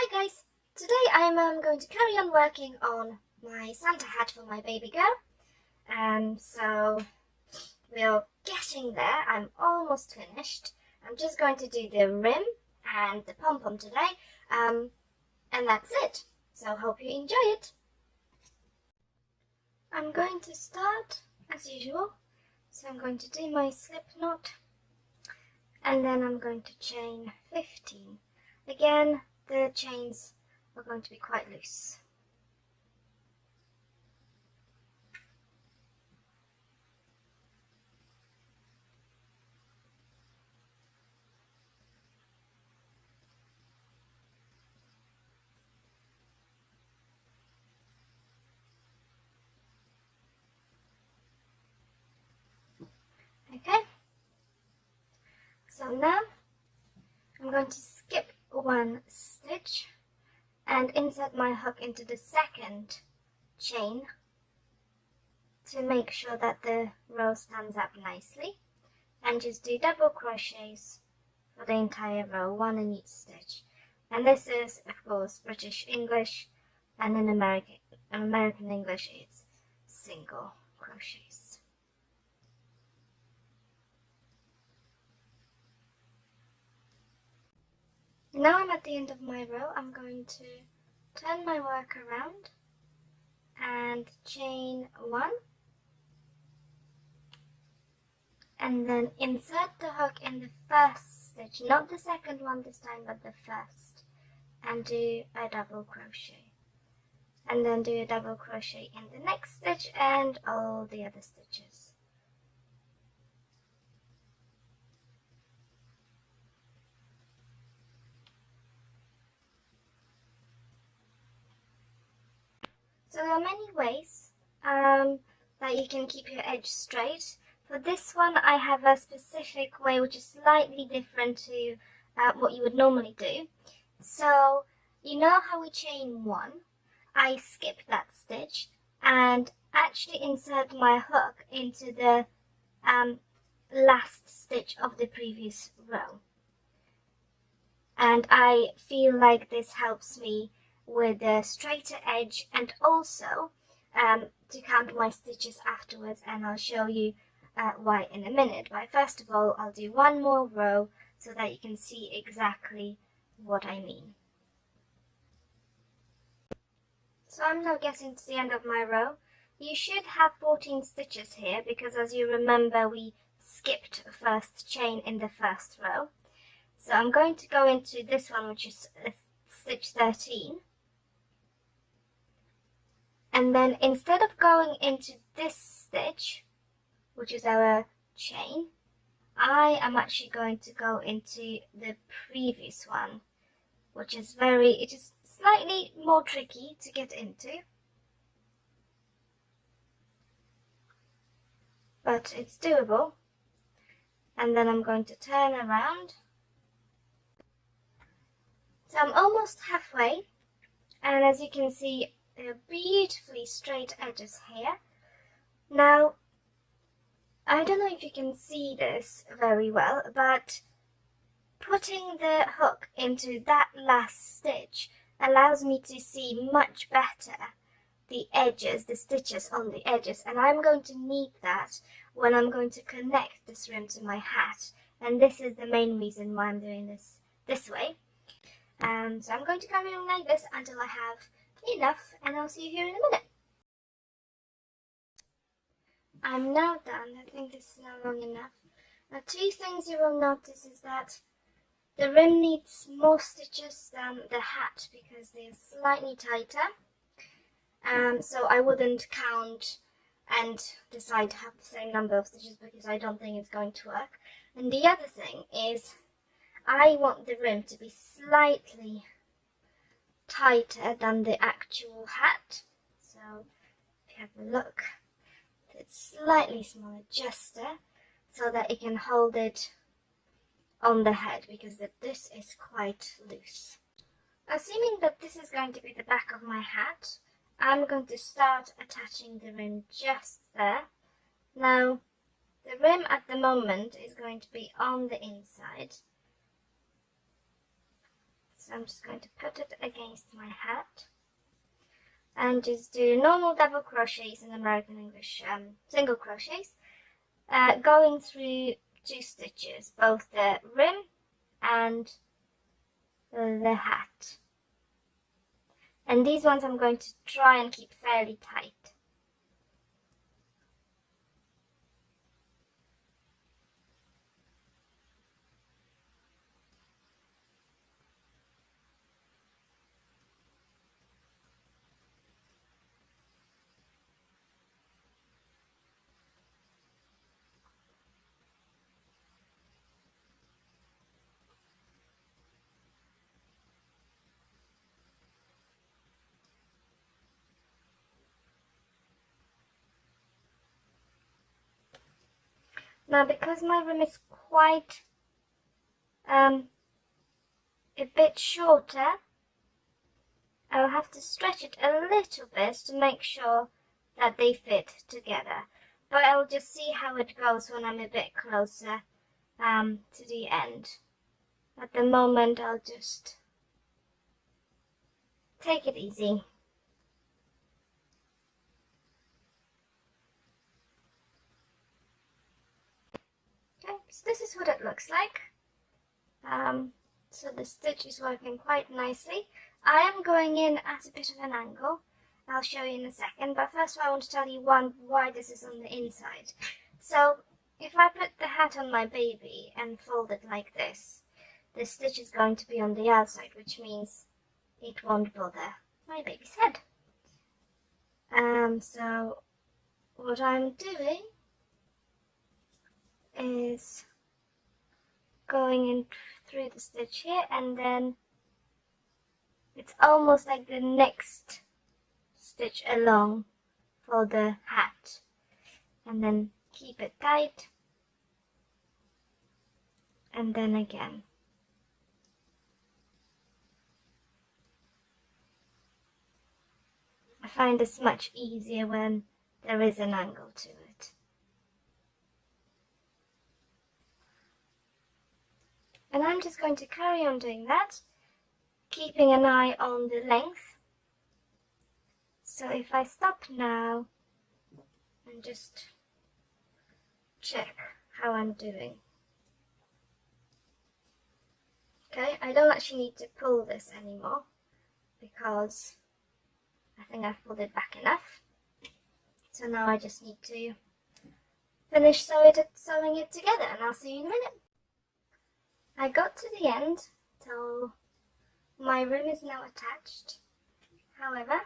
Hi guys! Today I'm going to carry on working on my Santa hat for my baby girl. So we're getting there. I'm almost finished. I'm just going to do the rim and the pom-pom today. And that's it. So hope you enjoy it. I'm going to start as usual. So I'm going to do my slip knot. And then I'm going to chain 15. Again, the chains are going to be quite loose. Okay, so now I'm going to skip one stitch and insert my hook into the second chain to make sure that the row stands up nicely, and just do double crochets for the entire row, one in each stitch. And this is of course British English, and in American English it's single crochets. Now I'm at the end of my row. I'm going to turn my work around and chain 1, and then insert the hook in the first stitch, not the second one this time but the first, and do a double crochet, and then do a double crochet in the next stitch and all the other stitches. So there are many ways that you can keep your edge straight. For this one I have a specific way which is slightly different to what you would normally do. So you know how we chain 1, I skip that stitch and actually insert my hook into the last stitch of the previous row. And I feel like this helps me with a straighter edge, and also to count my stitches afterwards, and I'll show you why in a minute. But first of all, I'll do one more row so that you can see exactly what I mean. So I'm now getting to the end of my row. You should have 14 stitches here because, as you remember, we skipped a first chain in the first row. So I'm going to go into this one, which is stitch 13. And then instead of going into this stitch, which is our chain, I am actually going to go into the previous one, which is it is slightly more tricky to get into, but it's doable. And then I'm going to turn around. So I'm almost halfway, and as you can see, there are beautifully straight edges here. Now, I don't know if you can see this very well, but putting the hook into that last stitch allows me to see much better the edges, the stitches on the edges, and I'm going to need that when I'm going to connect this rim to my hat, and this is the main reason why I'm doing this way. So I'm going to carry on like this until I have enough, and I'll see you here in a minute. I'm now done. I think this is now long enough. Now, two things you will notice is that the rim needs more stitches than the hat because they're slightly tighter. So I wouldn't count and decide to have the same number of stitches because I don't think it's going to work. And the other thing is I want the rim to be slightly tighter than the actual hat. So if you have a look, it's slightly smaller just there, so that it can hold it on the head, because this is quite loose. Assuming that this is going to be the back of my hat, I'm going to start attaching the rim just there. Now, the rim at the moment is going to be on the inside. So I'm just going to put it against my hat and just do normal double crochets in American English, single crochets, going through 2 stitches, both the rim and the hat. And these ones I'm going to try and keep fairly tight. Now, because my rim is quite a bit shorter, I'll have to stretch it a little bit to make sure that they fit together. But I'll just see how it goes when I'm a bit closer to the end. At the moment, I'll just take it easy. Okay, so this is what it looks like. So the stitch is working quite nicely. I am going in at a bit of an angle. I'll show you in a second, but first I want to tell you why this is on the inside. So if I put the hat on my baby and fold it like this, the stitch is going to be on the outside, which means it won't bother my baby's head. So what I'm doing is going in through the stitch here, and then it's almost like the next stitch along for the hat, and then keep it tight, and then again. I find this much easier when there is an angle to it. And I'm just going to carry on doing that, keeping an eye on the length. So if I stop now and just check how I'm doing. Okay, I don't actually need to pull this anymore because I think I've pulled it back enough. So now I just need to finish sewing it together, and I'll see you in a minute. I got to the end, so my rim is now attached. However,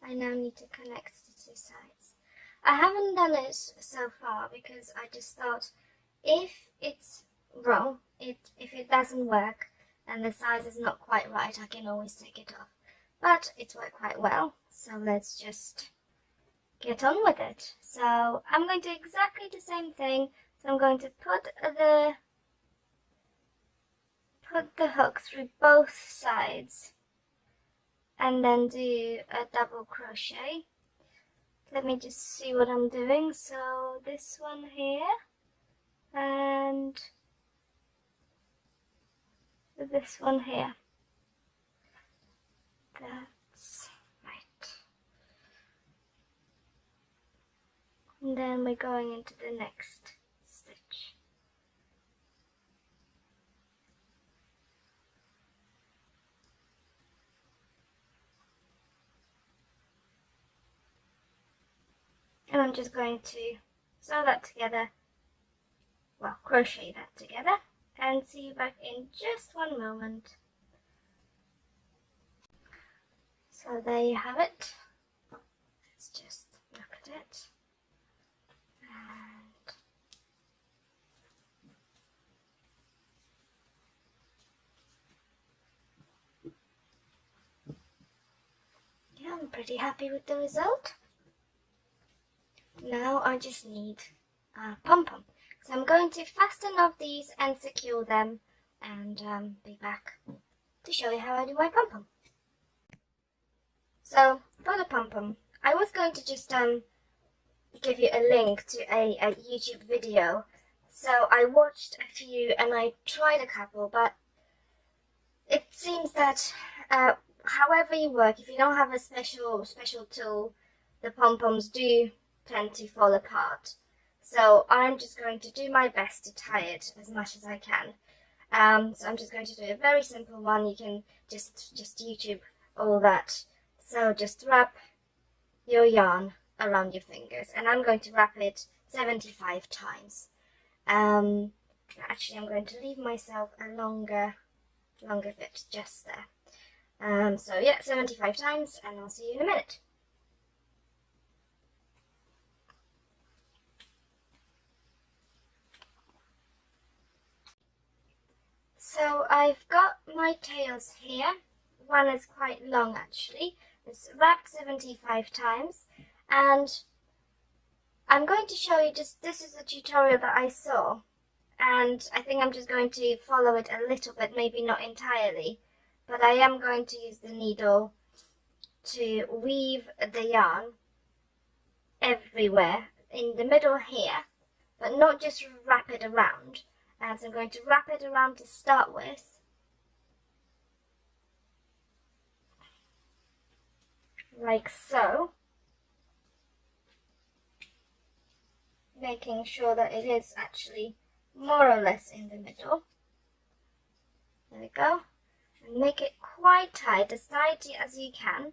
I now need to connect the 2 sides. I haven't done it so far because I just thought if it's wrong, if it doesn't work and the size is not quite right, I can always take it off. But it's worked quite well, so let's just get on with it. So I'm going to do exactly the same thing. So I'm going to put the hook through both sides and then do a double crochet. Let me just see what I'm doing. So this one here and this one here. That's right. And then we're going into the next stitch. And I'm just going to sew that together, well, crochet that together, and see you back in just one moment. So there you have it. Let's just look at it. And yeah, I'm pretty happy with the result. Now I just need a pom-pom. So I'm going to fasten off these and secure them, and be back to show you how I do my pom-pom. So for the pom-pom, I was going to just give you a link to a YouTube video. So I watched a few and I tried a couple, but it seems that however you work, if you don't have a special tool, the pom-poms do tend to fall apart. So I'm just going to do my best to tie it as much as I can. So I'm just going to do a very simple one. You can just YouTube all that. So just wrap your yarn around your fingers, and I'm going to wrap it 75 times. Actually, I'm going to leave myself a longer bit just there. So yeah, 75 times, and I'll see you in a minute. So I've got my tails here. One is quite long actually. It's wrapped 75 times, and I'm going to show you this is a tutorial that I saw, and I think I'm just going to follow it a little bit, maybe not entirely, but I am going to use the needle to weave the yarn everywhere in the middle here, but not just wrap it around. And so I'm going to wrap it around to start with, like so, making sure that it is actually more or less in the middle. There we go. And make it quite tight, as tight as you can.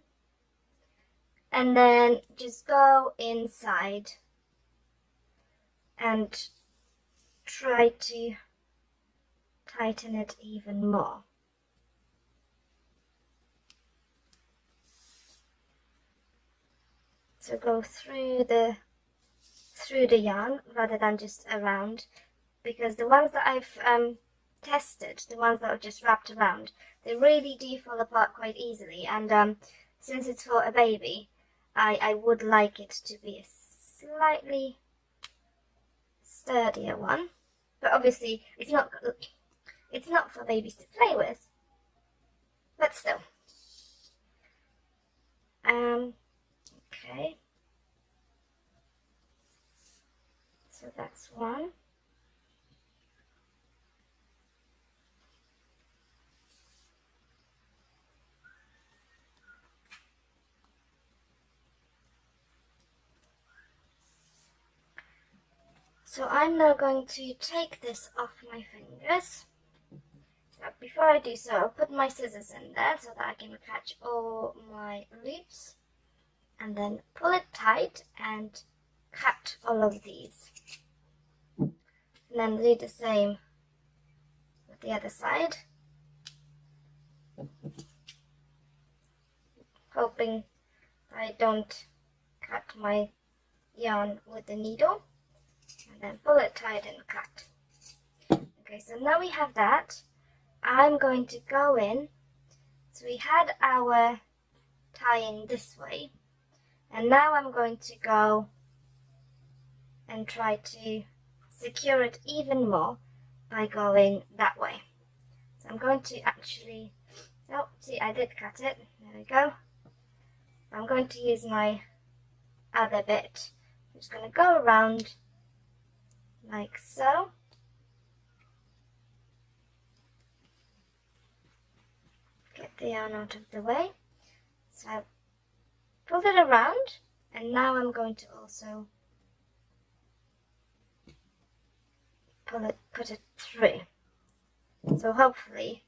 And then just go inside and try to tighten it even more. So go through the yarn rather than just around, because the ones that I've tested, the ones that are just wrapped around, they really do fall apart quite easily, and since it's for a baby, I would like it to be a slightly sturdier one, but obviously it's not for babies to play with, but still. Okay, so that's one. So I'm now going to take this off my fingers. So before I do so, I'll put my scissors in there so that I can catch all my loops, and then pull it tight and cut all of these. And then do the same with the other side, hoping I don't cut my yarn with the needle. And then pull it tight and cut. Okay, so now we have that. I'm going to go in. So we had our tying this way, and now I'm going to go and try to secure it even more by going that way. So I'm going to actually, oh, see, I did cut it. There we go. I'm going to use my other bit. I'm just going to go around like so. Get the yarn out of the way. So I've pulled it around, and now I'm going to also put it through. So hopefully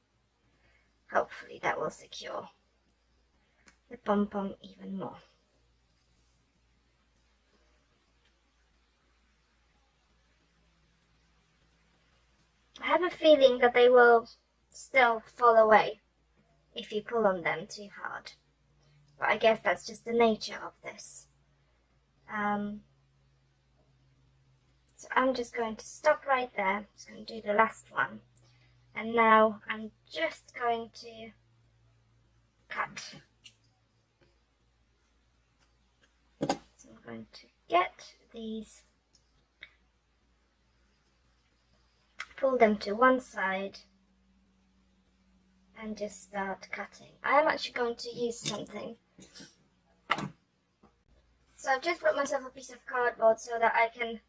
that will secure the pom-pom even more. I have a feeling that they will still fall away if you pull on them too hard, but I guess that's just the nature of this. So I'm just going to stop right there. I'm just going to do the last one, and now I'm just going to cut. So I'm going to get these, pull them to one side, and just start cutting. I am actually going to use something. So I've just brought myself a piece of cardboard so that I can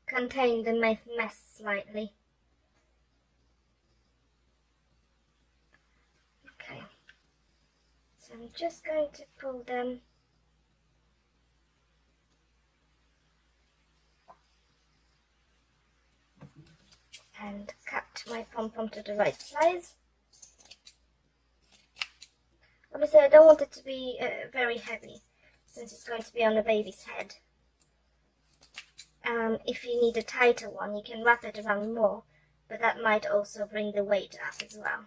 contain the mess slightly. So I'm just going to pull them and cut my pom-pom to the right size. Obviously I don't want it to be very heavy, since it's going to be on the baby's head. If you need a tighter one, you can wrap it around more, but that might also bring the weight up as well.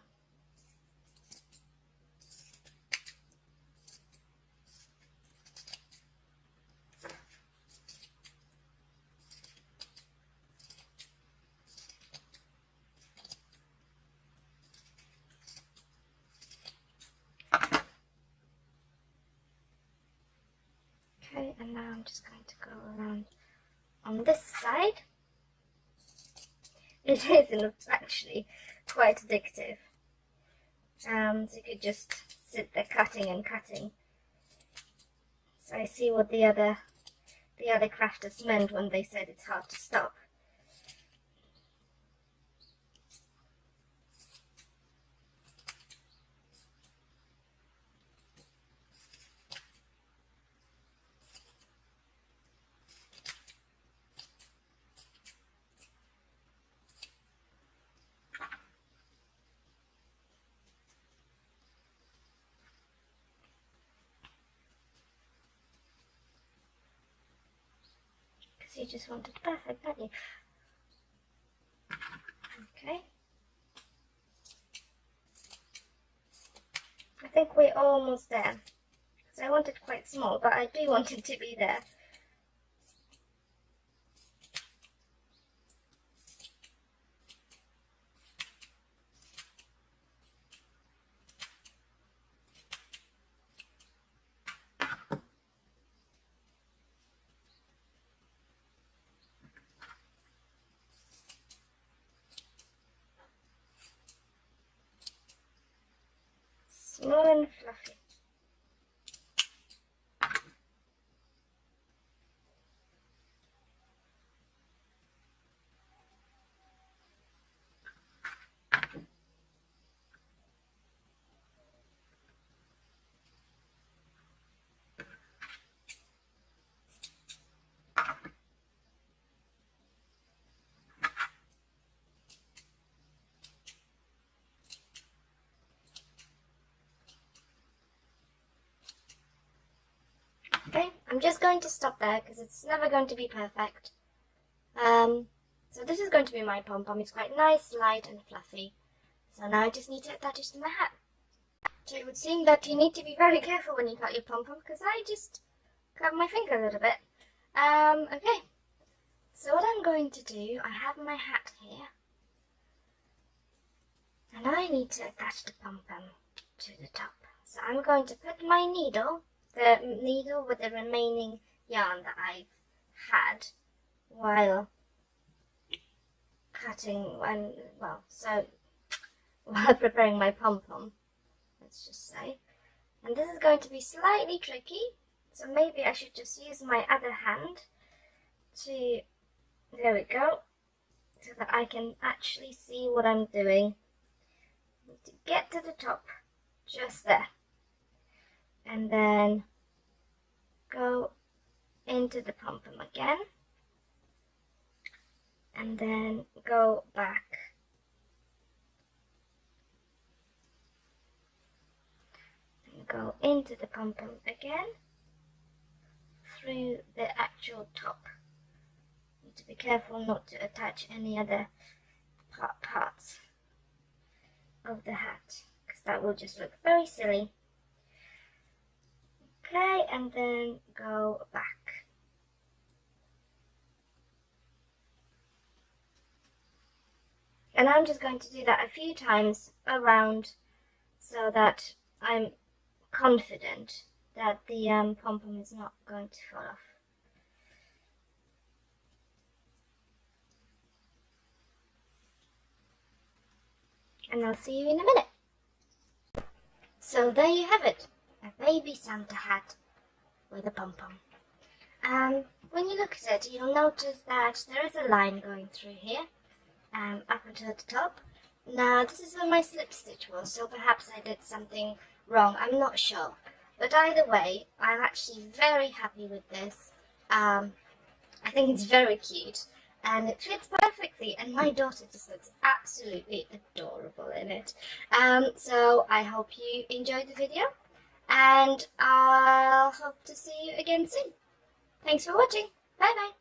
Okay, and now I'm just going to go around on this side. It is actually quite addictive. So you could just sit there cutting and cutting. So I see what the other crafters meant when they said it's hard to stop. You just want it perfect, don't you? Okay. I think we're almost there. Because I want it quite small, but I do want it to be there. Small and fluffy. Okay, I'm just going to stop there because it's never going to be perfect. So this is going to be my pom-pom. It's quite nice, light and fluffy. So now I just need to attach it to my hat. So it would seem that you need to be very careful when you cut your pom-pom because I just cut my finger a little bit. Okay, so what I'm going to do, I have my hat here. And I need to attach the pom-pom to the top. So I'm going to put my needle, the needle with the remaining yarn that I've had while cutting, while preparing my pom-pom, let's just say. And this is going to be slightly tricky, so maybe I should just use my other hand to, there we go, so that I can actually see what I'm doing. To get to the top, just there, and then go into the pom-pom again, and then go back, and go into the pom-pom again, through the actual top. You need to be careful not to attach any other parts of the hat, because that will just look very silly. Okay, and then go back. And I'm just going to do that a few times around so that I'm confident that the pom-pom is not going to fall off. And I'll see you in a minute. So there you have it, a baby Santa hat with a pom-pom. When you look at it, you'll notice that there is a line going through here, up until the top. Now this is where my slip stitch was, so perhaps I did something wrong. I'm not sure. But either way, I'm actually very happy with this. I think it's very cute and it fits perfectly, and my daughter just looks absolutely adorable in it. So I hope you enjoyed the video, and I'll hope to see you again soon. Thanks for watching. Bye bye.